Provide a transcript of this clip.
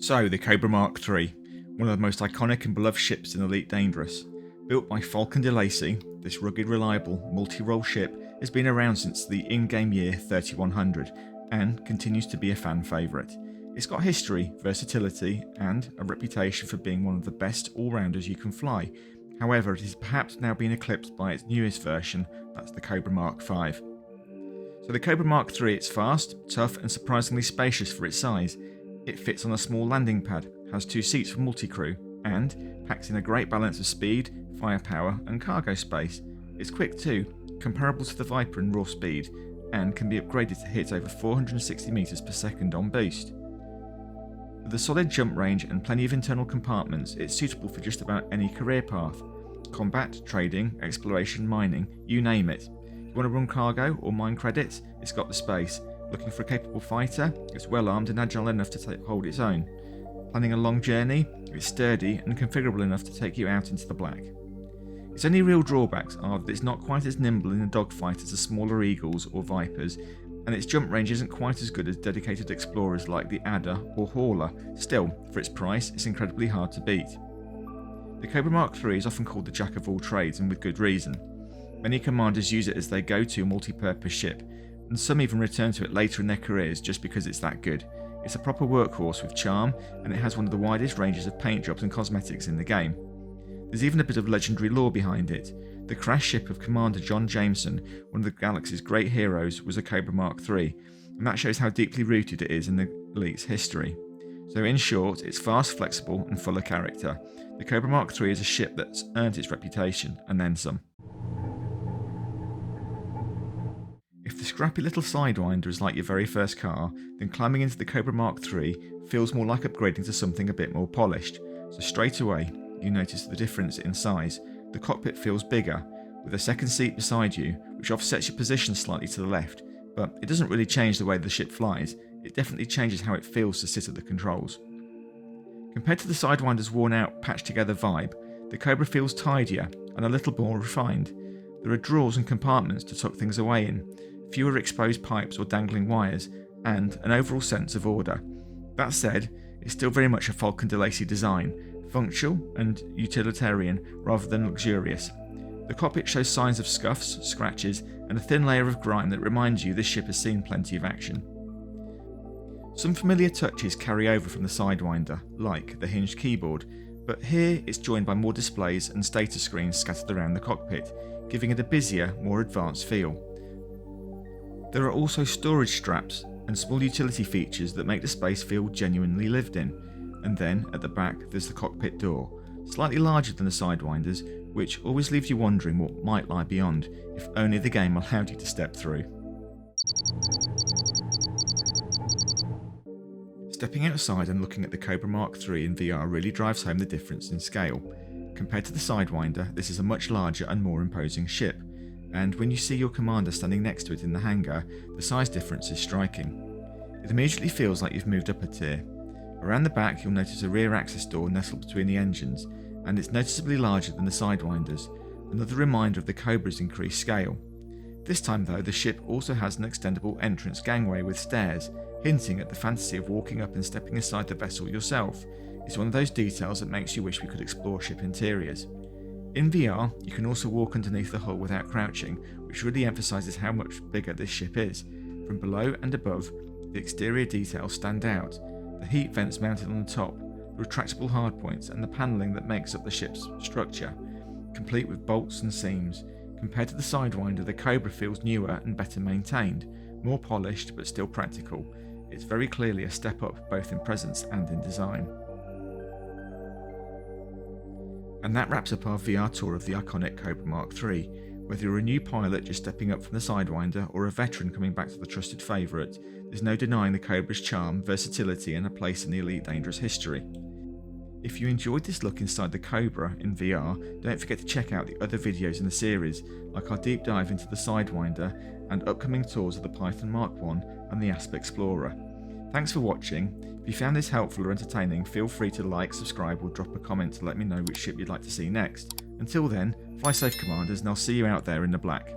So, the Cobra Mark III, one of the most iconic and beloved ships in Elite Dangerous. Built by Faulcon DeLacy, this rugged, reliable, multi-role ship has been around since the in-game year 3100 and continues to be a fan favourite. It's got history, versatility and a reputation for being one of the best all-rounders you can fly. However, it is perhaps now being eclipsed by its newest version, that's the Cobra Mark V. So the Cobra Mark III, it's fast, tough and surprisingly spacious for its size. It fits on a small landing pad, has 2 seats for multi-crew, and packs in a great balance of speed, firepower and cargo space. It's quick too, comparable to the Viper in raw speed, and can be upgraded to hit over 460 meters per second on boost. With a solid jump range and plenty of internal compartments, it's suitable for just about any career path. Combat, trading, exploration, mining, you name it. You want to run cargo or mine credits? It's got the space. Looking for a capable fighter? It's well armed and agile enough to hold its own. Planning a long journey? It's sturdy and configurable enough to take you out into the black. Its only real drawbacks are that it's not quite as nimble in a dogfight as the smaller Eagles or Vipers, and its jump range isn't quite as good as dedicated explorers like the Adder or Hauler. Still, for its price, it's incredibly hard to beat. The Cobra Mark III is often called the jack of all trades, and with good reason. Many commanders use it as their go-to multi-purpose ship, and some even return to it later in their careers just because it's that good. It's a proper workhorse with charm, and it has one of the widest ranges of paint jobs and cosmetics in the game. There's even a bit of legendary lore behind it. The crash ship of Commander John Jameson, one of the galaxy's great heroes, was a Cobra Mark III, and that shows how deeply rooted it is in the Elite's history. So in short, it's fast, flexible and full of character. The Cobra Mark III is a ship that's earned its reputation, and then some. If the scrappy little Sidewinder is like your very first car, then climbing into the Cobra Mark III feels more like upgrading to something a bit more polished. So straight away, you notice the difference in size. The cockpit feels bigger, with a second seat beside you, which offsets your position slightly to the left, but it doesn't really change the way the ship flies. It definitely changes how it feels to sit at the controls. Compared to the Sidewinder's worn out, patched together vibe, the Cobra feels tidier and a little more refined. There are drawers and compartments to tuck things away in, fewer exposed pipes or dangling wires, and an overall sense of order. That said, it's still very much a Faulcon DeLacy design, functional and utilitarian rather than luxurious. The cockpit shows signs of scuffs, scratches, and a thin layer of grime that reminds you this ship has seen plenty of action. Some familiar touches carry over from the Sidewinder, like the hinged keyboard, but here it's joined by more displays and status screens scattered around the cockpit, giving it a busier, more advanced feel. There are also storage straps and small utility features that make the space feel genuinely lived in. And then, at the back, there's the cockpit door, slightly larger than the Sidewinder's, which always leaves you wondering what might lie beyond, if only the game allowed you to step through. Stepping outside and looking at the Cobra Mark III in VR really drives home the difference in scale. Compared to the Sidewinder, this is a much larger and more imposing ship, and when you see your commander standing next to it in the hangar, the size difference is striking. It immediately feels like you've moved up a tier. Around the back you'll notice a rear access door nestled between the engines, and it's noticeably larger than the Sidewinder's, another reminder of the Cobra's increased scale. This time though, the ship also has an extendable entrance gangway with stairs, hinting at the fantasy of walking up and stepping inside the vessel yourself. It's one of those details that makes you wish we could explore ship interiors. In VR, you can also walk underneath the hull without crouching, which really emphasises how much bigger this ship is. From below and above, the exterior details stand out. The heat vents mounted on the top, the retractable hardpoints and the panelling that makes up the ship's structure, complete with bolts and seams. Compared to the Sidewinder, the Cobra feels newer and better maintained, more polished but still practical. It's very clearly a step up both in presence and in design. And that wraps up our VR tour of the iconic Cobra Mark III. Whether you're a new pilot just stepping up from the Sidewinder or a veteran coming back to the trusted favourite, there's no denying the Cobra's charm, versatility and a place in the Elite Dangerous history. If you enjoyed this look inside the Cobra in VR, don't forget to check out the other videos in the series, like our deep dive into the Sidewinder and upcoming tours of the Python Mark I and the Asp Explorer. Thanks for watching. If you found this helpful or entertaining, feel free to like, subscribe or drop a comment to let me know which ship you'd like to see next. Until then, fly safe commanders, and I'll see you out there in the black.